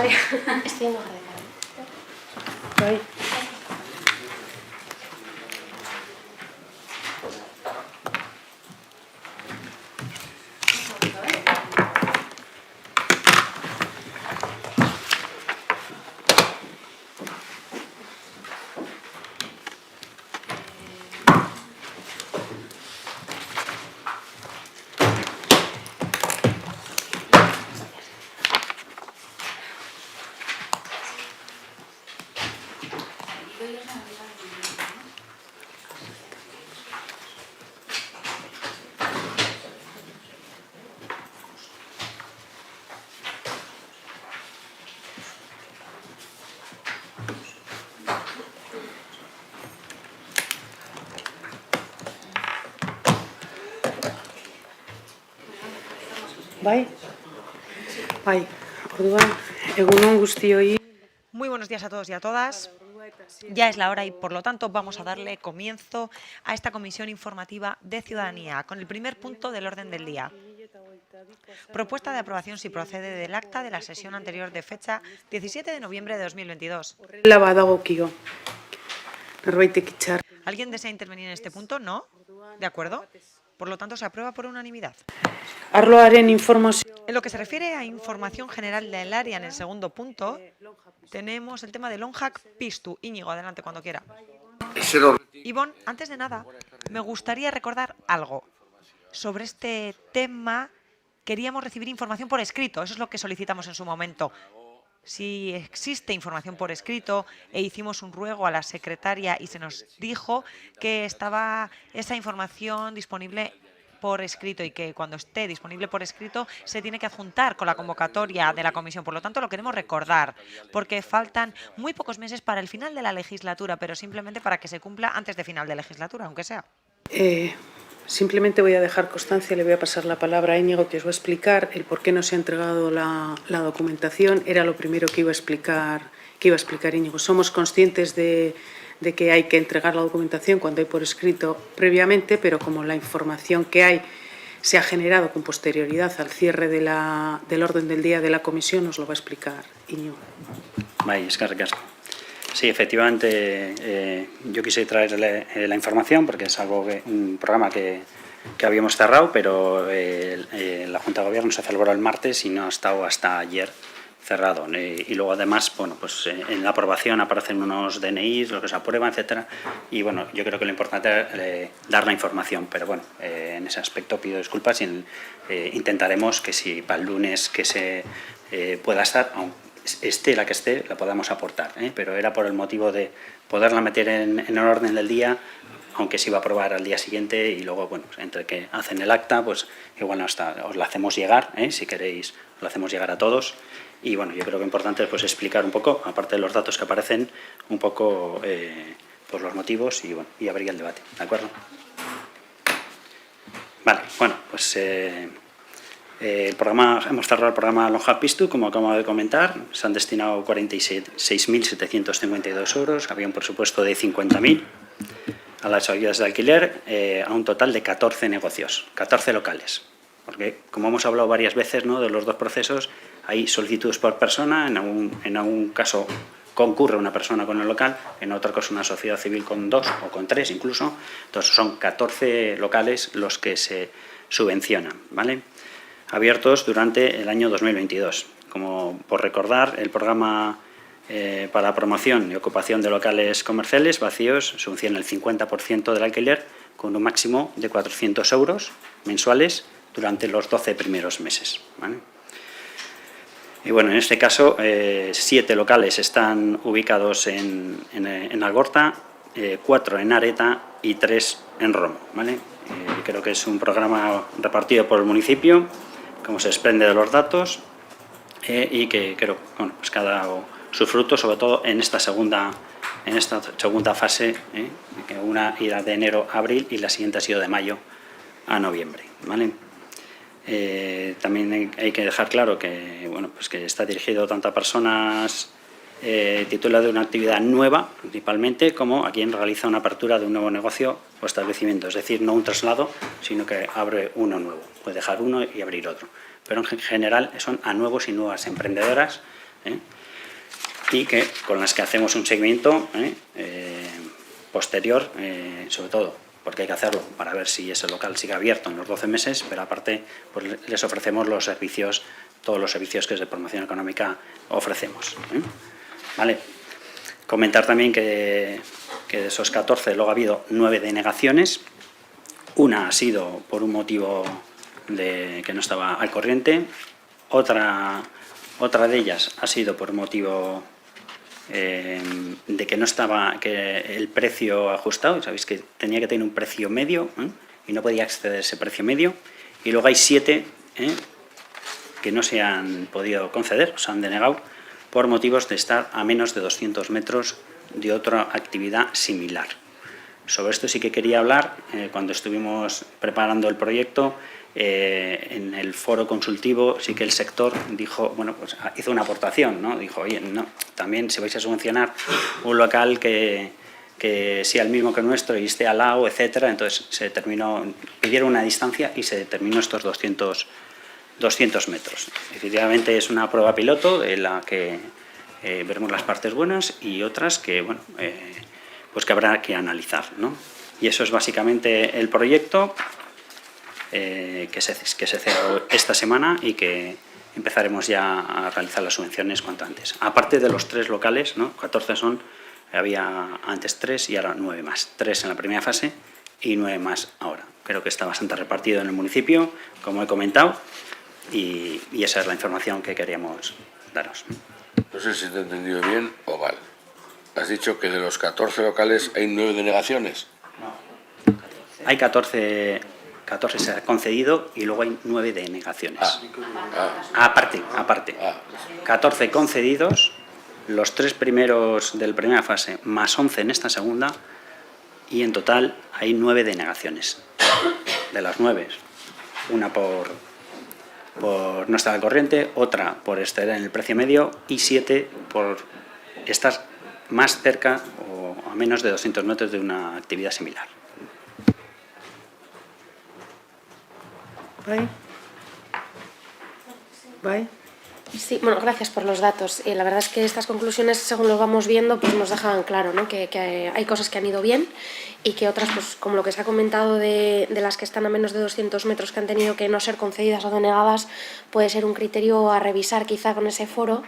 Vale, estoy en hoja de cara. Bai. Bai. Bai. Orduan, egun on guztioi. Muy buenos días a todos y a todas. Ya es la hora y, por lo tanto, vamos a darle comienzo a esta comisión informativa de ciudadanía con el primer punto del orden del día. Propuesta de aprobación si procede del acta de la sesión anterior de fecha 17 de noviembre de 2022. Horrela badagokio. Norbaitek itxar. ¿Alguien desea intervenir en este punto? ¿No? ¿De acuerdo? Por lo tanto, se aprueba por unanimidad. Arloaren informazio. En lo que se refiere a información general del área, en el segundo punto, tenemos el tema de Lonjak Piztu. Íñigo, adelante cuando quiera. Ivonne, antes de nada, me gustaría recordar algo. Sobre este tema queríamos recibir información por escrito, eso es lo que solicitamos en su momento. Si existe información por escrito, hicimos un ruego a la secretaria y se nos dijo que estaba esa información disponible por escrito y que cuando esté disponible por escrito se tiene que adjuntar con la convocatoria de la comisión. Por lo tanto, lo queremos recordar, porque faltan muy pocos meses para el final de la legislatura, pero simplemente para que se cumpla antes de final de legislatura, aunque sea. Simplemente voy a dejar constancia, le voy a pasar la palabra a Íñigo, que os va a explicar el por qué no se ha entregado la documentación. Era lo primero que iba a explicar Íñigo. Somos conscientes de que hay que entregar la documentación cuando hay por escrito previamente, pero como la información que hay se ha generado con posterioridad al cierre del orden del día de la comisión, nos lo va a explicar Íñigo. Vale, eskerrik asko. Sí, efectivamente, yo quise traerle la información porque es un programa que habíamos cerrado, pero la Junta de Gobierno se celebró el martes y no ha estado hasta ayer cerrado. Y luego, además, bueno, pues en la aprobación aparecen unos DNIs, lo que se aprueba, etcétera. Y bueno, yo creo que lo importante es dar la información, pero bueno, en ese aspecto pido disculpas y intentaremos que si para el lunes que se pueda estar, esté la que esté, la podamos aportar, pero era por el motivo de poderla meter en el orden del día, aunque se iba a aprobar al día siguiente y luego, bueno, entre que hacen el acta, pues igual no está, os la hacemos llegar, si queréis, os la hacemos llegar a todos. Y bueno, yo creo que lo importante es pues explicar un poco, aparte de los datos que aparecen, un poco pues los motivos y, bueno, y abrir el debate, ¿de acuerdo? Vale, bueno, pues hemos cerrado el programa Lonjak Piztu, como acabo de comentar. Se han destinado 46.752 euros, había un presupuesto de 50.000 a las ayudas de alquiler, a un total de 14 negocios, 14 locales. Porque, como hemos hablado varias veces, ¿no?, de los dos procesos, hay solicitudes por persona, en algún caso concurre una persona con el local, en otro caso una sociedad civil con 2 o con 3 incluso. Entonces son 14 locales los que se subvencionan, ¿vale?, abiertos durante el año 2022. Como por recordar, el programa para la promoción y ocupación de locales comerciales vacíos subvenciona el 50% del alquiler con un máximo de 400 euros mensuales durante los 12 primeros meses, ¿vale? Y bueno, en este caso, 7 locales están ubicados en Algorta, 4 en Areta y 3 en Romo, ¿vale? Creo que es un programa repartido por el municipio, como se desprende de los datos, y que creo, bueno, pues que ha dado sus frutos, sobre todo en esta segunda fase, que una irá de enero a abril y la siguiente ha sido de mayo a noviembre, ¿vale? También hay que dejar claro que, bueno, pues que está dirigido tanto a personas tituladas de una actividad nueva, principalmente, como a quien realiza una apertura de un nuevo negocio o establecimiento, es decir, no un traslado, sino que abre uno nuevo, puede dejar uno y abrir otro. Pero en general son a nuevos y nuevas emprendedoras y con las que hacemos un seguimiento posterior, sobre todo, porque hay que hacerlo para ver si ese local sigue abierto en los 12 meses, pero aparte pues, les ofrecemos los servicios, todos los servicios que desde Promoción Económica ofrecemos. ¿Vale? Comentar también que de esos 14 luego ha habido 9 denegaciones. Una ha sido por un motivo de que no estaba al corriente, otra de ellas ha sido por un motivo de que no estaba el precio ajustado. Sabéis que tenía que tener un precio medio y no podía acceder a ese precio medio. Y luego hay 7 que no se han podido conceder, se han denegado por motivos de estar a menos de 200 metros de otra actividad similar. Sobre esto sí que quería hablar cuando estuvimos preparando el proyecto. En el foro consultivo sí que el sector dijo, bueno, pues hizo una aportación, ¿no? Dijo, oye, no, también si vais a subvencionar un local que sea el mismo que nuestro y esté al lado, etcétera, entonces pidieron una distancia y se determinó estos 200 metros. Efectivamente es una prueba piloto de la que veremos las partes buenas y otras que, bueno, pues que habrá que analizar, ¿no? Y eso es básicamente el proyecto que se cerró esta semana y que empezaremos ya a realizar las subvenciones cuanto antes. Aparte de los 3 locales, ¿no? 14 había antes 3 y ahora 9 más. 3 en la primera fase y 9 más ahora. Creo que está bastante repartido en el municipio, como he comentado, y esa es la información que queríamos daros. No sé si te he entendido bien o mal. Has dicho que de los 14 locales hay 9 denegaciones. No. Hay 14 se ha concedido y luego hay 9 denegaciones. Aparte. 14 concedidos, los 3 primeros de la primera fase, más 11 en esta segunda, y en total hay 9 denegaciones. De las 9, una por no estar al corriente, otra por estar en el precio medio y 7 por estar más cerca o a menos de 200 metros de una actividad similar. ¿Vale? Sí, bueno, gracias por los datos. La verdad es que estas conclusiones, según lo vamos viendo, pues nos dejan claro, ¿no? que hay cosas que han ido bien y que otras, pues como lo que se ha comentado de las que están a menos de 200 metros que han tenido que no ser concedidas o denegadas, puede ser un criterio a revisar quizá con ese foro.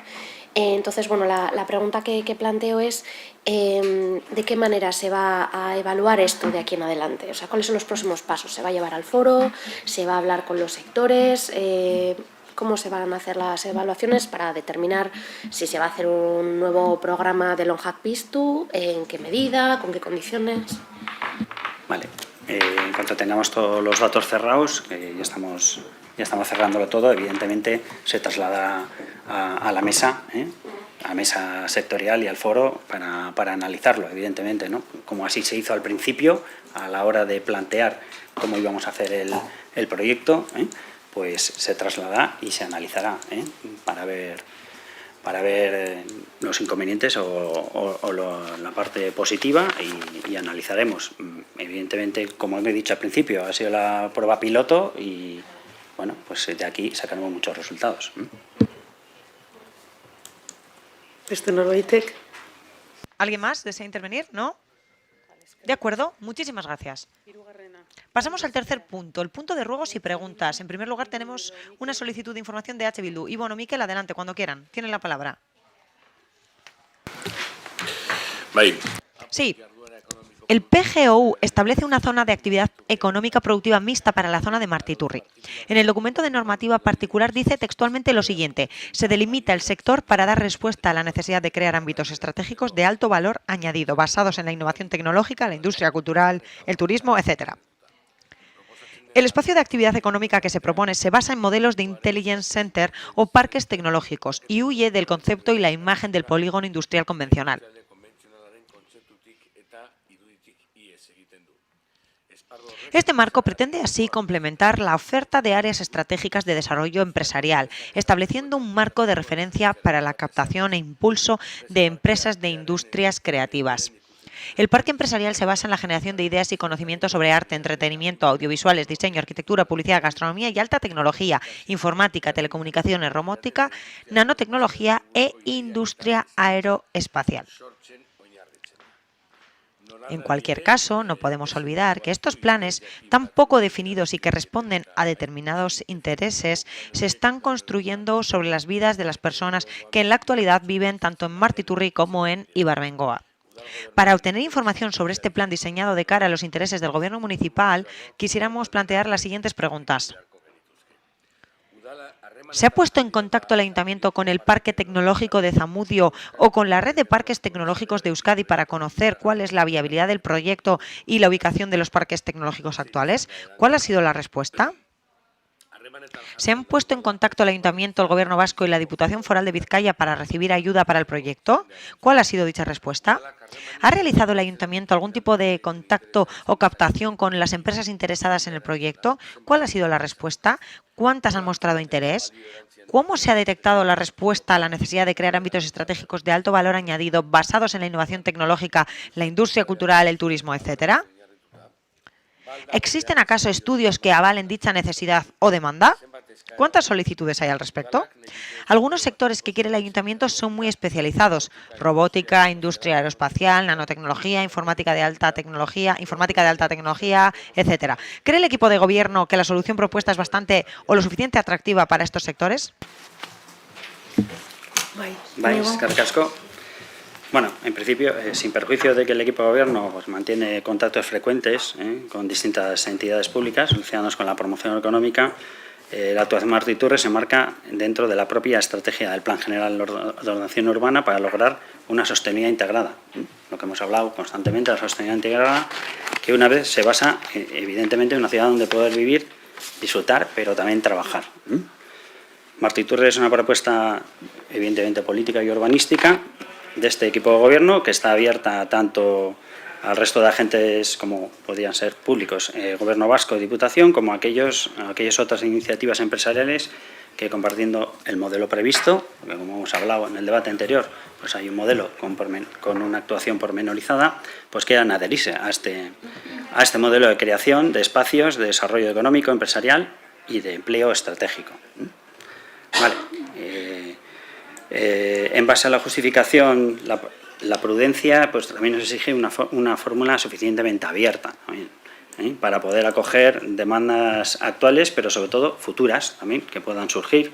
Entonces, bueno, la pregunta que planteo es ¿de qué manera se va a evaluar esto de aquí en adelante? O sea, ¿cuáles son los próximos pasos? ¿Se va a llevar al foro? ¿Se va a hablar con los sectores? ¿Cómo se van a hacer las evaluaciones para determinar si se va a hacer un nuevo programa de LONJAC PISTU? ¿En qué medida? ¿Con qué condiciones? Vale. En cuanto tengamos todos los datos cerrados, ya estamos cerrándolo todo, evidentemente se traslada a la mesa, a la mesa sectorial y al foro para analizarlo, evidentemente, ¿no? Como así se hizo al principio, a la hora de plantear cómo íbamos a hacer el proyecto, pues se traslada y se analizará para ver los inconvenientes o la parte positiva y analizaremos. Evidentemente, como he dicho al principio, ha sido la prueba piloto y bueno, pues de aquí sacaremos muchos resultados. ¿Alguien más desea intervenir? ¿No? De acuerdo, muchísimas gracias. Pasamos al tercer punto, el punto de ruegos y preguntas. En primer lugar tenemos una solicitud de información de H. Bildu. Ivonne o Miquel, adelante, cuando quieran. Tienen la palabra. Sí. El PGOU establece una zona de actividad económica productiva mixta para la zona de Martiturri. En el documento de normativa particular dice textualmente lo siguiente: se delimita el sector para dar respuesta a la necesidad de crear ámbitos estratégicos de alto valor añadido, basados en la innovación tecnológica, la industria cultural, el turismo, etc. El espacio de actividad económica que se propone se basa en modelos de Intelligence Center o parques tecnológicos y huye del concepto y la imagen del polígono industrial convencional. Este marco pretende así complementar la oferta de áreas estratégicas de desarrollo empresarial, estableciendo un marco de referencia para la captación e impulso de empresas de industrias creativas. El parque empresarial se basa en la generación de ideas y conocimiento sobre arte, entretenimiento, audiovisuales, diseño, arquitectura, publicidad, gastronomía y alta tecnología, informática, telecomunicaciones, robótica, nanotecnología e industria aeroespacial. En cualquier caso, no podemos olvidar que estos planes, tan poco definidos y que responden a determinados intereses, se están construyendo sobre las vidas de las personas que en la actualidad viven tanto en Martiturri como en Ibarbengoa. Para obtener información sobre este plan diseñado de cara a los intereses del Gobierno municipal, quisiéramos plantear las siguientes preguntas. ¿Se ha puesto en contacto el Ayuntamiento con el Parque Tecnológico de Zamudio o con la red de parques tecnológicos de Euskadi para conocer cuál es la viabilidad del proyecto y la ubicación de los parques tecnológicos actuales? ¿Cuál ha sido la respuesta? ¿Se han puesto en contacto el Ayuntamiento, el Gobierno vasco y la Diputación Foral de Vizcaya para recibir ayuda para el proyecto? ¿Cuál ha sido dicha respuesta? ¿Ha realizado el Ayuntamiento algún tipo de contacto o captación con las empresas interesadas en el proyecto? ¿Cuál ha sido la respuesta? ¿Cuántas han mostrado interés? ¿Cómo se ha detectado la respuesta a la necesidad de crear ámbitos estratégicos de alto valor añadido basados en la innovación tecnológica, la industria cultural, el turismo, etcétera? ¿Existen acaso estudios que avalen dicha necesidad o demanda? ¿Cuántas solicitudes hay al respecto? Algunos sectores que quiere el Ayuntamiento son muy especializados: robótica, industria aeroespacial, nanotecnología, informática de alta tecnología, etcétera. ¿Cree el equipo de gobierno que la solución propuesta es bastante o lo suficiente atractiva para estos sectores? Carcasco. Bueno, en principio, sin perjuicio de que el equipo de gobierno pues, mantiene contactos frecuentes con distintas entidades públicas relacionadas con la promoción económica, la actuación de Martiturri se marca dentro de la propia estrategia del Plan General de Ordenación Urbana para lograr una sostenibilidad integrada. Lo que hemos hablado constantemente, la sostenibilidad integrada, que una vez se basa, evidentemente, en una ciudad donde poder vivir, disfrutar, pero también trabajar. Martiturri es una propuesta, evidentemente, política y urbanística de este equipo de gobierno, que está abierta tanto al resto de agentes como podrían ser públicos, Gobierno vasco y Diputación, como aquellas otras iniciativas empresariales que, compartiendo el modelo previsto, porque como hemos hablado en el debate anterior, pues hay un modelo con una actuación pormenorizada, pues quieran adherirse a este modelo de creación de espacios de desarrollo económico, empresarial y de empleo estratégico. Vale. En base a la justificación, la prudencia, pues también nos exige una fórmula suficientemente abierta también, para poder acoger demandas actuales, pero sobre todo futuras también, que puedan surgir.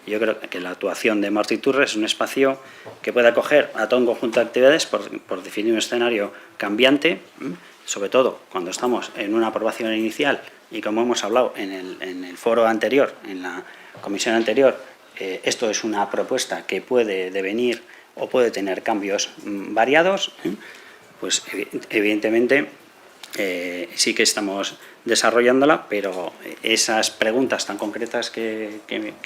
Yo creo que la actuación de Martiturri es un espacio que puede acoger a todo un conjunto de actividades por definir un escenario cambiante, sobre todo cuando estamos en una aprobación inicial y, como hemos hablado en el foro anterior, en la comisión anterior, esto es una propuesta que puede devenir o puede tener cambios variados, pues evidentemente sí que estamos desarrollándola, pero esas preguntas tan concretas que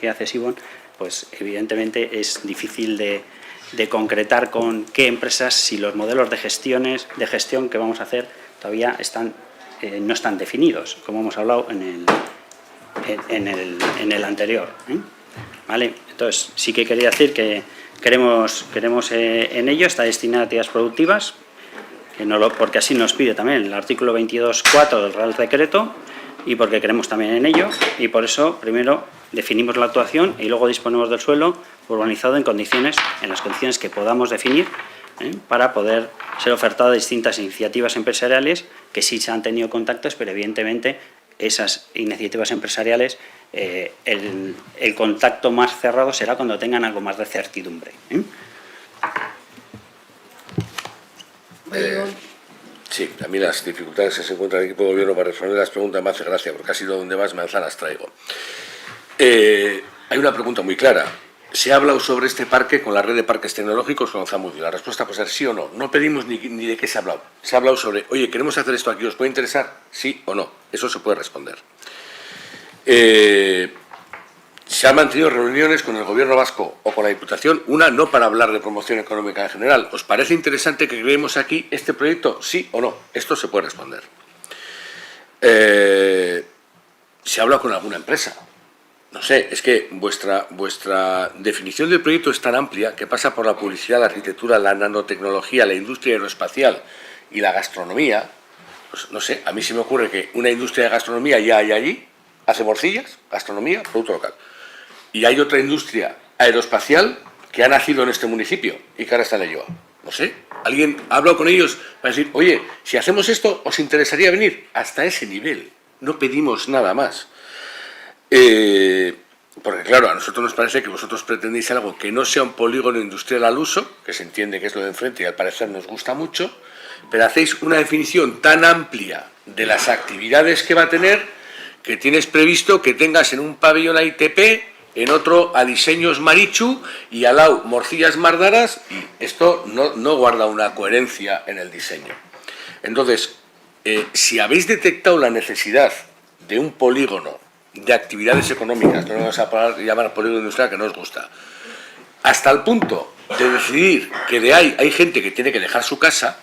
hace Sibon, pues evidentemente es difícil de concretar con qué empresas, si los modelos de gestión que vamos a hacer todavía no están definidos, como hemos hablado en el anterior. ¿Vale? Entonces, sí que quería decir que queremos en ello, está destinada a actividades productivas, porque así nos pide también el artículo 22.4 del Real Decreto, y porque queremos también en ello, y por eso primero definimos la actuación y luego disponemos del suelo urbanizado en las condiciones que podamos definir, para poder ser ofertado a distintas iniciativas empresariales que sí se han tenido contactos, pero evidentemente esas iniciativas empresariales, el contacto más cerrado será cuando tengan algo más de certidumbre. Sí, a mí las dificultades que se encuentra el equipo de gobierno para responder las preguntas me hace gracia, porque ha sido donde más manzanas traigo. Hay una pregunta muy clara. ¿Se ha hablado sobre este parque con la red de parques tecnológicos con Zamudio? La respuesta puede ser sí o no. No pedimos ni de qué se ha hablado. Se ha hablado sobre, oye, queremos hacer esto aquí, ¿os puede interesar? Sí o no. Eso se puede responder. Se han mantenido reuniones con el Gobierno vasco o con la Diputación, una no para hablar de promoción económica en general. ¿Os parece interesante que creemos aquí este proyecto? Sí o no. Esto se puede responder. ¿Se ha hablado con alguna empresa? No sé, es que vuestra definición del proyecto es tan amplia que pasa por la publicidad, la arquitectura, la nanotecnología, la industria aeroespacial y la gastronomía, pues no sé, a mí se me ocurre que una industria de gastronomía ya hay allí, hace morcillas, gastronomía, producto local. Y hay otra industria aeroespacial que ha nacido en este municipio y que ahora está en Leioa. No sé, alguien ha hablado con ellos para decir, oye, si hacemos esto, ¿os interesaría venir? Hasta ese nivel, no pedimos nada más. Porque claro, a nosotros nos parece que vosotros pretendéis algo que no sea un polígono industrial al uso, que se entiende que es lo de enfrente y al parecer nos gusta mucho, pero hacéis una definición tan amplia de las actividades que va a tener que tienes previsto que tengas en un pabellón a ITP, en otro a Diseños Marichu y al lado Morcillas Mardaras, y esto no guarda una coherencia en el diseño. Entonces, si habéis detectado la necesidad de un polígono de actividades económicas, no vamos a llamar polígono industrial que no os gusta, hasta el punto de decidir que de ahí hay gente que tiene que dejar su casa,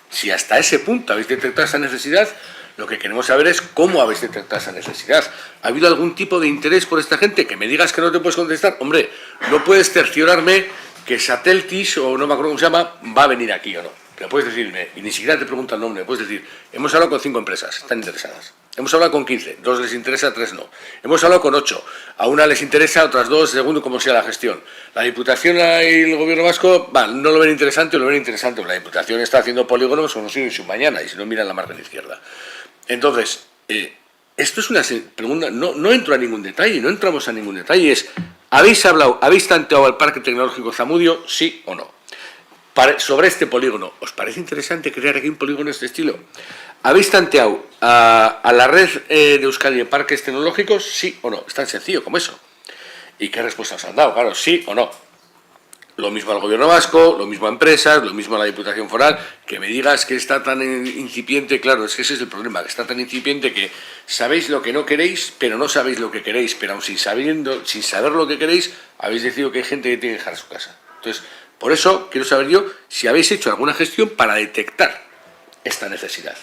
si hasta ese punto habéis detectado esa necesidad, lo que queremos saber es cómo habéis detectado esa necesidad. ¿Ha habido algún tipo de interés por esta gente? Que me digas que no te puedes contestar. Hombre, no puedes cerciorarme que Sateltis, o no me acuerdo cómo se llama, va a venir aquí o no. Pero puedes decirme, y ni siquiera te pregunto el nombre, puedes decir, hemos hablado con 5 empresas, están interesadas. Hemos hablado con 15, 2 les interesa, 3 no. Hemos hablado con 8, a una les interesa, a otras 2, según como sea la gestión. La Diputación y el Gobierno vasco, no lo ven interesante o lo ven interesante. La Diputación está haciendo polígonos o no sé si mañana, y si no miran la margen izquierda. Entonces, esto es una pregunta, no entro a ningún detalle, no entramos a ningún detalle, es, ¿habéis tanteado al Parque Tecnológico Zamudio, sí o no? Sobre este polígono, ¿os parece interesante crear aquí un polígono de este estilo? ¿Habéis tanteado a la red de Euskadi de parques tecnológicos, sí o no? Es tan sencillo como eso. ¿Y qué respuestas han dado? Claro, sí o no. Lo mismo al Gobierno vasco, lo mismo a empresas, lo mismo a la Diputación Foral. Que me digas que está tan incipiente, claro, es que ese es el problema, que está tan incipiente que sabéis lo que no queréis, pero no sabéis lo que queréis, pero aun sin saber lo que queréis, habéis decidido que hay gente que tiene que dejar su casa. Entonces, por eso quiero saber yo si habéis hecho alguna gestión para detectar esta necesidad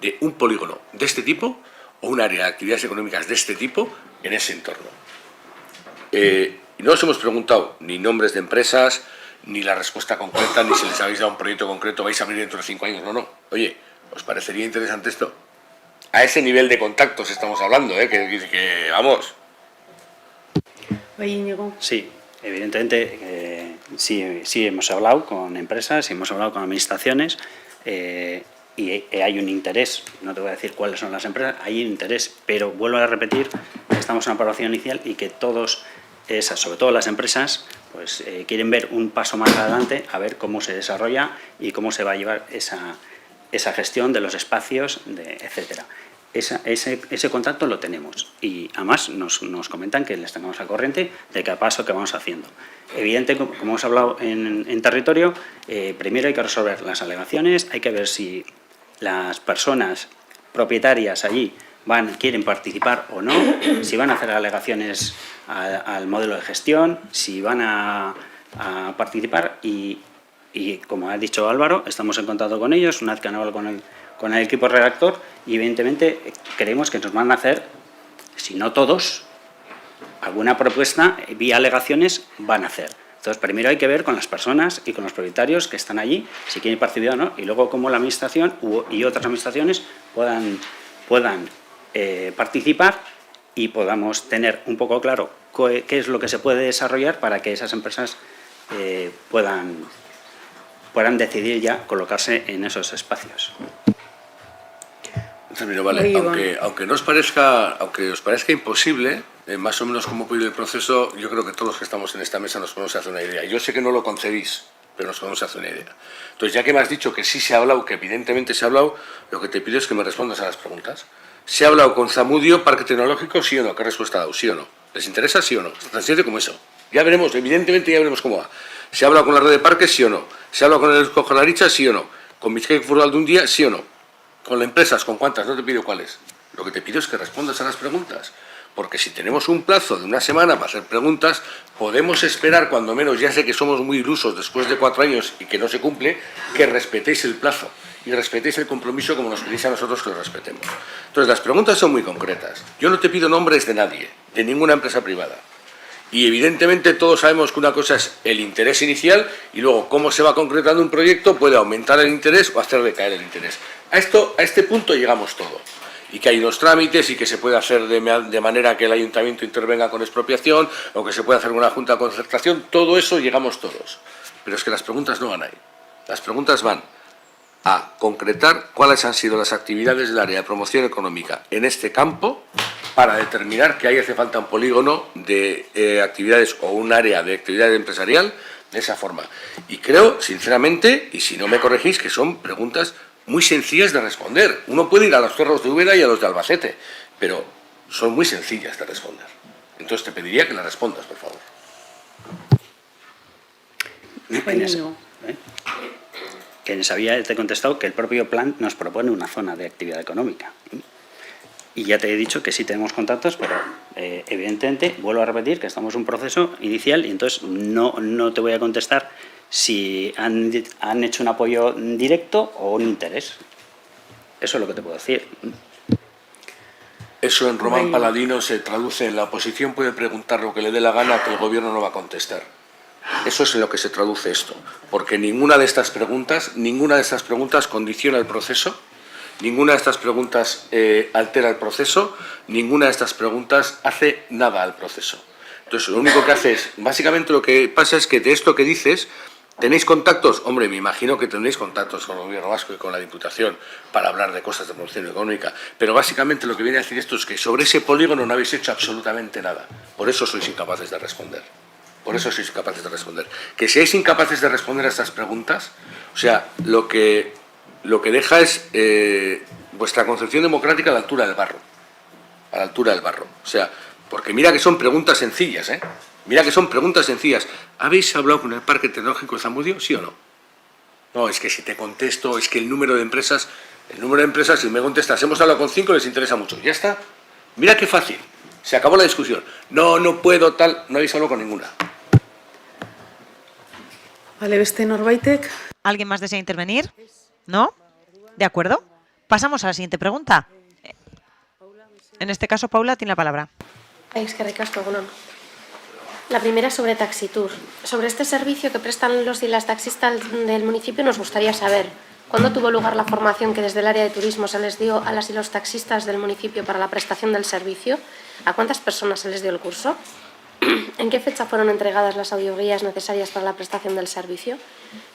de un polígono de este tipo o un área de actividades económicas de este tipo en ese entorno. Y no os hemos preguntado ni nombres de empresas, ni la respuesta concreta, ni si les habéis dado un proyecto concreto, vais a abrir dentro de 5 años. No. Oye, ¿os parecería interesante esto? A ese nivel de contactos estamos hablando, que vamos. Oye, Íñigo. Sí, evidentemente sí hemos hablado con empresas, sí hemos hablado con administraciones y hay un interés, no te voy a decir cuáles son las empresas, hay un interés, pero vuelvo a repetir que estamos en una aprobación inicial y que todos, sobre todo las empresas, pues quieren ver un paso más adelante, a ver cómo se desarrolla y cómo se va a llevar esa gestión de los espacios, etcétera. Ese contacto lo tenemos y además nos comentan que les tengamos al corriente de cada paso que vamos haciendo. Evidente, como hemos hablado en territorio, primero hay que resolver las alegaciones, hay que ver si las personas propietarias allí quieren participar o no, si van a hacer alegaciones al modelo de gestión, si van a participar y como ha dicho Álvaro, estamos en contacto con ellos, una vez que han hablado con el equipo redactor y evidentemente creemos que nos van a hacer, si no todos, alguna propuesta vía alegaciones van a hacer. Entonces, primero hay que ver con las personas y con los propietarios que están allí, si quieren participar o no, y luego cómo la administración y otras administraciones puedan participar y podamos tener un poco claro qué es lo que se puede desarrollar para que esas empresas puedan decidir ya colocarse en esos espacios. Vale, aunque os parezca imposible, más o menos cómo puede ir el proceso, yo creo que todos los que estamos en esta mesa nos podemos hacer una idea. Yo sé que no lo concebís, pero nos podemos hacer una idea. Entonces, ya que me has dicho que sí se ha hablado, que evidentemente se ha hablado, lo que te pido es que me respondas a las preguntas. ¿Se ha hablado con Zamudio, Parque Tecnológico, sí o no? ¿Qué respuesta ha dado? ¿Sí o no? ¿Les interesa, sí o no? Tan sencillo como eso. Ya veremos, evidentemente ya veremos cómo va. ¿Se ha hablado con la red de parques, sí o no? ¿Se ha hablado con el Eusko Jaurlaritza, sí o no? ¿Con Bizkaiko Foru Aldundia, sí o no? ¿Con las empresas? ¿Con cuántas? No te pido cuáles. Lo que te pido es que respondas a las preguntas. Porque si tenemos un plazo de una semana para hacer preguntas, podemos esperar, cuando menos, ya sé que somos muy ilusos después de 4 años y que no se cumple, que respetéis el plazo y respetéis el compromiso como nos pedís a nosotros que lo respetemos. Entonces, las preguntas son muy concretas. Yo no te pido nombres de nadie, de ninguna empresa privada. Y evidentemente todos sabemos que una cosa es el interés inicial y luego cómo se va concretando un proyecto puede aumentar el interés o hacer decaer el interés. A este punto llegamos todo. Y que hay unos trámites y que se puede hacer de manera que el ayuntamiento intervenga con expropiación o que se puede hacer una junta de concertación, todo eso llegamos todos. Pero es que las preguntas no van ahí. Las preguntas van a concretar cuáles han sido las actividades del área de promoción económica en este campo para determinar que ahí hace falta un polígono de actividades o un área de actividad empresarial de esa forma. Y creo, sinceramente, y si no me corregís, que son preguntas muy sencillas de responder. Uno puede ir a los cerros de Úbeda y a los de Albacete, pero son muy sencillas de responder. Entonces te pediría que las respondas, por favor. Que en esa vía te he contestado que el propio plan nos propone una zona de actividad económica. Y ya te he dicho que sí tenemos contactos, pero evidentemente, vuelvo a repetir, que estamos en un proceso inicial y entonces no te voy a contestar si han hecho un apoyo directo o un interés. Eso es lo que te puedo decir. Eso en Román Paladino se traduce en la oposición puede preguntar lo que le dé la gana que el gobierno no va a contestar. Eso es en lo que se traduce esto, porque ninguna de estas preguntas condiciona el proceso, ninguna de estas preguntas altera el proceso, ninguna de estas preguntas hace nada al proceso. Entonces, lo único que hace es, básicamente lo que pasa es que de esto que dices, ¿tenéis contactos? Hombre, me imagino que tendréis contactos con el Gobierno vasco y con la Diputación para hablar de cosas de promoción económica, pero básicamente lo que viene a decir esto es que sobre ese polígono no habéis hecho absolutamente nada. Por eso sois incapaces de responder. Por eso sois incapaces de responder. Que seáis incapaces de responder a estas preguntas, o sea, lo que deja es vuestra concepción democrática a la altura del barro. A la altura del barro. O sea, porque mira que son preguntas sencillas, ¿eh? Mira que son preguntas sencillas. ¿Habéis hablado con el Parque Tecnológico de Zamudio? ¿Sí o no? No, es que si te contesto, es que el número de empresas, si me contestas, hemos hablado con 5, les interesa mucho. Ya está. Mira qué fácil. Se acabó la discusión. No puedo, tal. No habéis hablado con ninguna. Vale, beste norbaitek. ¿Alguien más desea intervenir? ¿No? ¿De acuerdo? Pasamos a la siguiente pregunta. En este caso, Paula tiene la palabra. Eskerrik asko, egun on. La primera es sobre Taxitour. Sobre este servicio que prestan los y las taxistas del municipio nos gustaría saber cuándo tuvo lugar la formación que desde el área de turismo se les dio a las y los taxistas del municipio para la prestación del servicio, a cuántas personas se les dio el curso, en qué fecha fueron entregadas las audioguías necesarias para la prestación del servicio,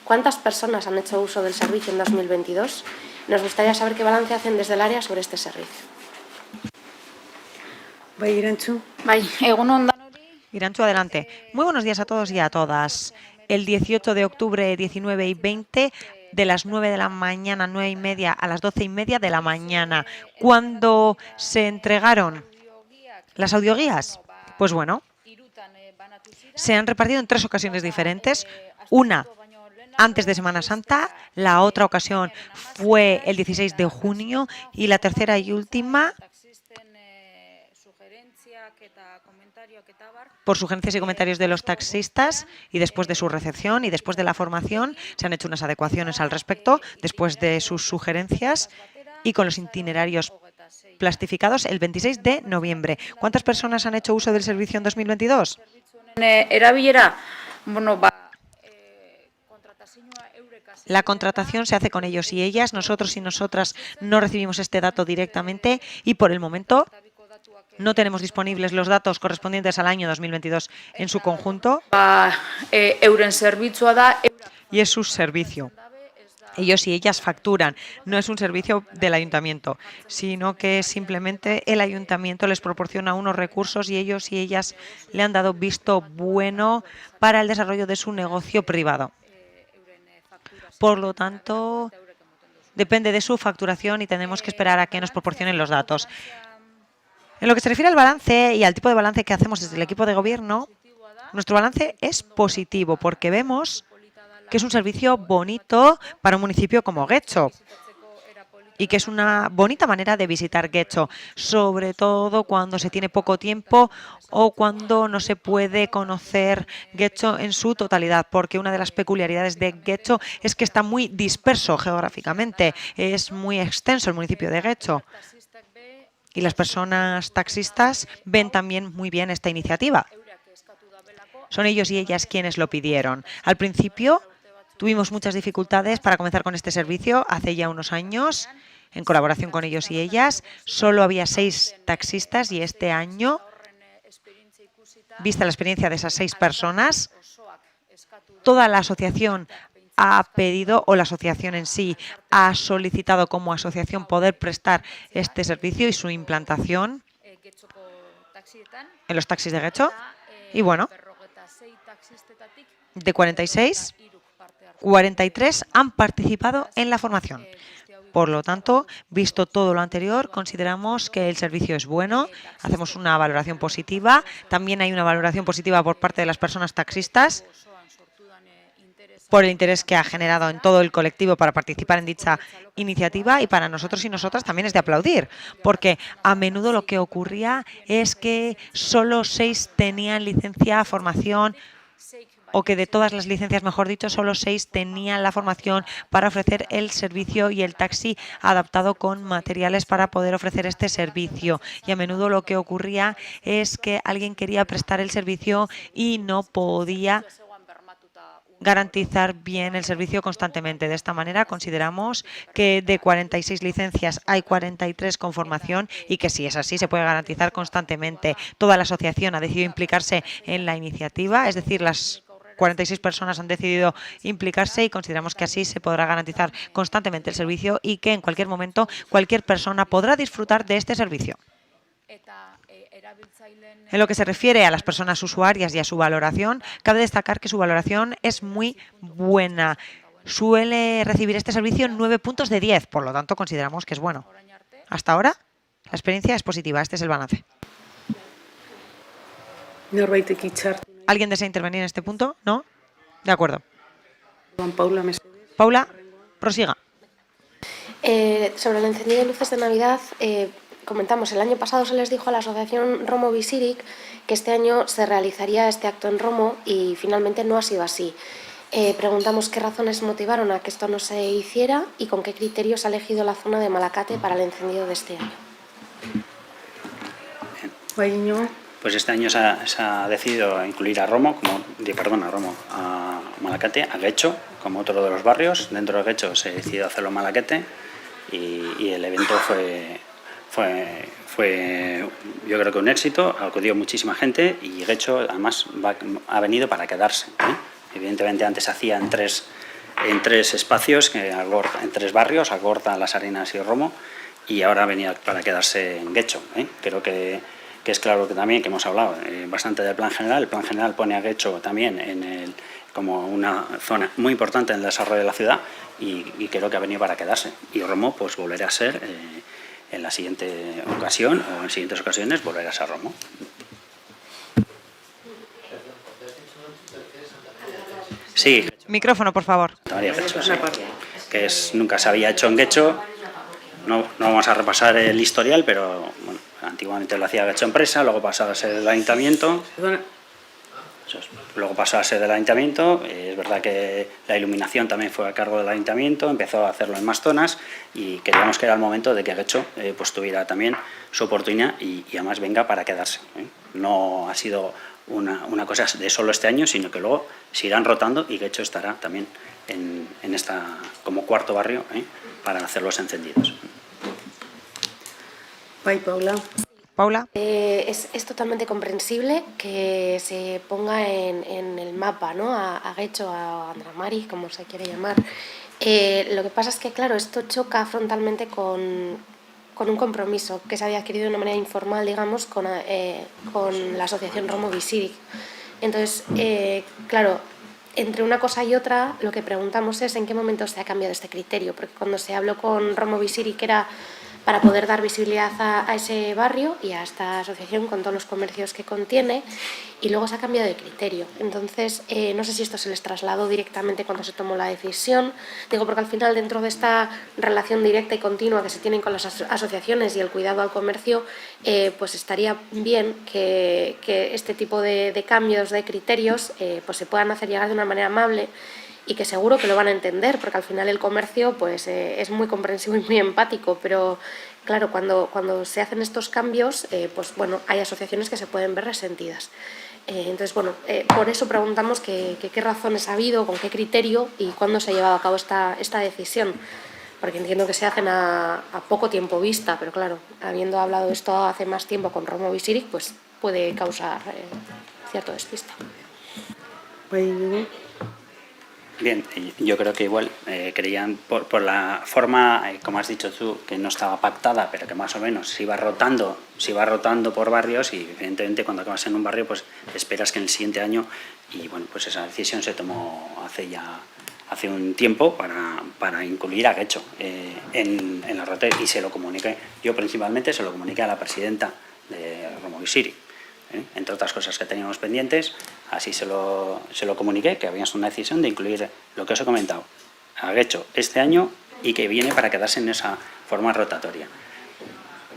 cuántas personas han hecho uso del servicio en 2022. Nos gustaría saber qué balance hacen desde el área sobre este servicio. Bai, Irantxu. Bai, egun on danori. Irantxu, adelante. Muy buenos días a todos y a todas. El 18 de octubre, 19 y 20, de las 9 de la mañana, 9 y media, a las 12 y media de la mañana, cuando se entregaron las audioguías. Pues bueno, se han repartido en 3 ocasiones diferentes. Una antes de Semana Santa, la otra ocasión fue el 16 de junio y la tercera y última por sugerencias y comentarios de los taxistas, y después de su recepción y después de la formación se han hecho unas adecuaciones al respecto, después de sus sugerencias y con los itinerarios plastificados el 26 de noviembre. ¿Cuántas personas han hecho uso del servicio en 2022? Erabilera, La contratación se hace con ellos y ellas. Nosotros y nosotras no recibimos este dato directamente y por el momento no tenemos disponibles los datos correspondientes al año 2022 en su conjunto. euren zerbitzua da. Y es su servicio. Ellos y ellas facturan. No es un servicio del ayuntamiento, sino que simplemente el ayuntamiento les proporciona unos recursos y ellos y ellas le han dado visto bueno para el desarrollo de su negocio privado. Por lo tanto, depende de su facturación y tenemos que esperar a que nos proporcionen los datos. En lo que se refiere al balance y al tipo de balance que hacemos desde el equipo de gobierno, nuestro balance es positivo porque vemos que es un servicio bonito para un municipio como Getxo y que es una bonita manera de visitar Getxo, sobre todo cuando se tiene poco tiempo o cuando no se puede conocer Getxo en su totalidad, porque una de las peculiaridades de Getxo es que está muy disperso geográficamente, es muy extenso el municipio de Getxo. Y las personas taxistas ven también muy bien esta iniciativa. son ellos y ellas quienes lo pidieron. Al principio tuvimos muchas dificultades para comenzar con este servicio hace ya unos años. En colaboración con ellos y ellas, solo había 6 taxistas y este año, vista la experiencia de esas 6 personas, toda la asociación ha pedido, o la asociación en sí ha solicitado como asociación poder prestar este servicio y su implantación en los taxis de Getxo. Y bueno, de 46, 43 han participado en la formación. Por lo tanto, visto todo lo anterior, consideramos que el servicio es bueno, hacemos una valoración positiva. También hay una valoración positiva por parte de las personas taxistas por el interés que ha generado en todo el colectivo para participar en dicha iniciativa, y para nosotros y nosotras también es de aplaudir, porque a menudo lo que ocurría es que solo 6 tenían licencia, formación, o que de todas las licencias, mejor dicho, solo 6 tenían la formación para ofrecer el servicio y el taxi adaptado con materiales para poder ofrecer este servicio. Y a menudo lo que ocurría es que alguien quería prestar el servicio y no podía garantizar bien el servicio constantemente. De esta manera consideramos que de 46 licencias hay 43 con formación y que si es así se puede garantizar constantemente. Toda la asociación ha decidido implicarse en la iniciativa, es decir, las 46 personas han decidido implicarse y consideramos que así se podrá garantizar constantemente el servicio y que en cualquier momento cualquier persona podrá disfrutar de este servicio. En lo que se refiere a las personas usuarias y a su valoración, cabe destacar que su valoración es muy buena. Suele recibir este servicio 9 puntos de 10, por lo tanto consideramos que es bueno. Hasta ahora, la experiencia es positiva. Este es el balance. ¿Alguien desea intervenir en este punto? ¿No? De acuerdo. Paula, prosiga. Sobre el encendido de luces de Navidad, comentamos, el año pasado se les dijo a la asociación Romo Visirik que este año se realizaría este acto en Romo y finalmente no ha sido así. Preguntamos qué razones motivaron a que esto no se hiciera y con qué criterios ha elegido la zona de Malacate para el encendido de este año. Pues este año se ha decidido incluir a Malacate, a Getxo, como otro de los barrios. Dentro de Getxo se decidió hacerlo en Malacate y el evento fue yo creo que un éxito, acudió muchísima gente y Getxo además ha venido para quedarse, ¿eh? Evidentemente antes se hacía en tres espacios, en 3 barrios, Agorta, Las Arenas y Romo, y ahora ha venido para quedarse en Getxo, ¿eh? Creo que es claro que también que hemos hablado bastante del plan general. El plan general pone a Getxo también como una zona muy importante en el desarrollo de la ciudad y creo que ha venido para quedarse. Y Romo pues volverá a ser, en la siguiente ocasión o en siguientes ocasiones, volverá a ser Romo. Sí. Micrófono, por favor. Getxo, sí. Que nunca se había hecho en Getxo. No vamos a repasar el historial, pero bueno, antiguamente lo hacía Getxo Empresa, luego pasó a ser el ayuntamiento. Luego pasó a ser del ayuntamiento. Es verdad que la iluminación también fue a cargo del ayuntamiento, empezó a hacerlo en más zonas y creíamos que era el momento de que Getxo pues tuviera también su oportunidad y además venga para quedarse, ¿eh? No ha sido una cosa de solo este año, sino que luego se irán rotando y Getxo estará también en esta como cuarto barrio, para hacer los encendidos. Paula. Es totalmente comprensible que se ponga en el mapa, ¿no? A Getxo, a Andramari, como se quiere llamar. Lo que pasa es que, claro, esto choca frontalmente con un compromiso que se había adquirido de una manera informal, digamos, con la asociación Romo Visirik. Entonces, claro, entre una cosa y otra, lo que preguntamos es en qué momento se ha cambiado este criterio, porque cuando se habló con Romo Visirik era para poder dar visibilidad a ese barrio y a esta asociación con todos los comercios que contiene, y luego se ha cambiado de criterio. Entonces, no sé si esto se les trasladó directamente cuando se tomó la decisión, digo porque al final dentro de esta relación directa y continua que se tienen con las asociaciones y el cuidado al comercio, pues estaría bien que este tipo de cambios de criterios pues se puedan hacer llegar de una manera amable y que seguro que lo van a entender, porque al final el comercio pues es muy comprensivo y muy empático, pero claro, cuando se hacen estos cambios, pues bueno, hay asociaciones que se pueden ver resentidas. Entonces, bueno, por eso preguntamos qué razones ha habido, con qué criterio y cuándo se ha llevado a cabo esta decisión. Porque entiendo que se hacen a poco tiempo vista, pero claro, habiendo hablado esto hace más tiempo con Romo Visiric, pues puede causar cierto despiste. Bien, yo creo que igual creían por la forma, como has dicho tú, que no estaba pactada, pero que más o menos se iba rotando por barrios, y evidentemente cuando acabas en un barrio pues esperas que en el siguiente año, y bueno, pues esa decisión se tomó hace un tiempo para incluir a Getxo en la rota, y se lo comuniqué, yo principalmente se lo comuniqué a la presidenta de Romo Visiric. Entre otras cosas que teníamos pendientes, así se lo comuniqué, que habíamos una decisión de incluir lo que os he comentado, a Getxo este año y que viene para quedarse en esa forma rotatoria.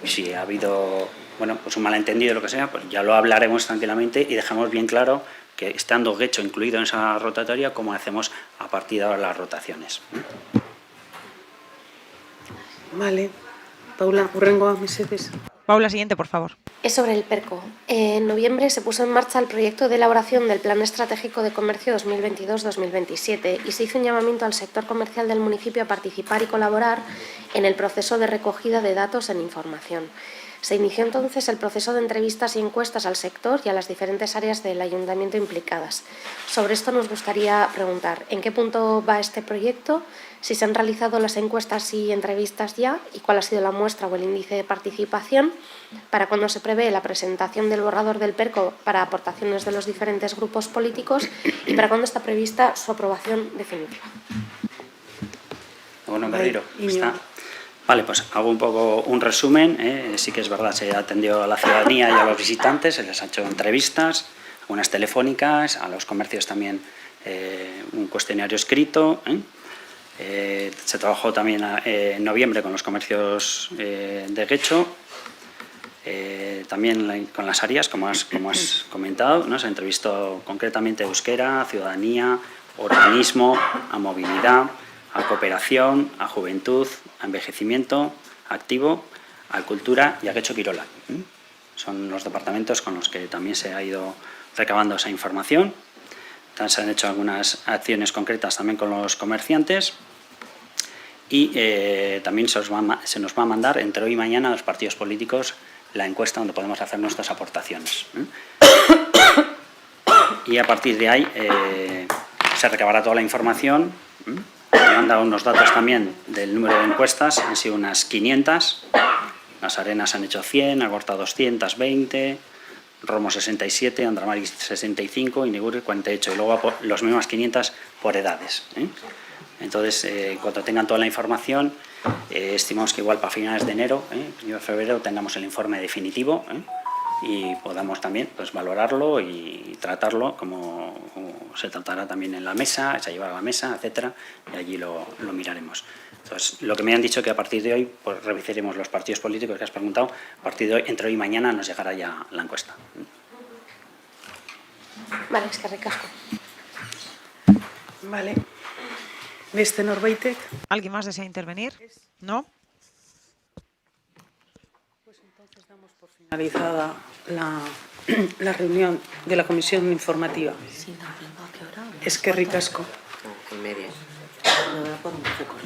Si ha habido pues un malentendido o lo que sea, pues ya lo hablaremos tranquilamente y dejamos bien claro que estando Getxo incluido en esa rotatoria, cómo hacemos a partir de ahora las rotaciones. Vale. Paula, hurrengoa, mesedez. Paula, siguiente, por favor. Es sobre el PERCO. En noviembre se puso en marcha el proyecto de elaboración del Plan Estratégico de Comercio 2022-2027 y se hizo un llamamiento al sector comercial del municipio a participar y colaborar en el proceso de recogida de datos en información. Se inició entonces el proceso de entrevistas y encuestas al sector y a las diferentes áreas del ayuntamiento implicadas. Sobre esto nos gustaría preguntar ¿en qué punto va este proyecto? Si se han realizado las encuestas y entrevistas ya y cuál ha sido la muestra o el índice de participación, para cuándo se prevé la presentación del borrador del PERCO para aportaciones de los diferentes grupos políticos y para cuándo está prevista su aprobación definitiva. Bueno, Guerrero, está. Vale, pues hago un poco un resumen. Sí que es verdad, se atendió a la ciudadanía y a los visitantes, se les ha hecho entrevistas, algunas telefónicas, a los comercios también un cuestionario escrito. Se trabajó también en noviembre con los comercios de Getxo, también con las áreas, como has comentado, ¿no? Se entrevistó concretamente a euskera, a ciudadanía, urbanismo, a movilidad, a cooperación, a juventud, a envejecimiento activo, a cultura y a Getxo Kirola. Son los departamentos con los que también se ha ido recabando esa información. Entonces, se han hecho algunas acciones concretas también con los comerciantes y también se nos va a mandar entre hoy y mañana a los partidos políticos la encuesta donde podemos hacer nuestras aportaciones. Y a partir de ahí se recabará toda la información. Me han dado unos datos también del número de encuestas, han sido unas 500, las Arenas han hecho 100, Agorta 220, Romo 67, Andramari 65 y Neguri 48, y luego los mismas 500 por edades. Entonces, cuando tengan toda la información, estimamos que igual para finales de enero, de febrero, tengamos el informe definitivo y podamos también pues, valorarlo y tratarlo como se tratará también en la mesa, se llevará a la mesa, etcétera, y allí lo miraremos. Entonces, lo que me han dicho que a partir de hoy pues, revisaremos los partidos políticos que has preguntado, a partir de hoy, entre hoy y mañana nos llegará ya la encuesta. Vale, es que ricasco. Vale. Beste norbaitek? ¿Alguien más desea intervenir? ¿No? Pues entonces damos por finalizada la reunión de la comisión informativa. Es que ricasco. Y media. No, podemos recorrer.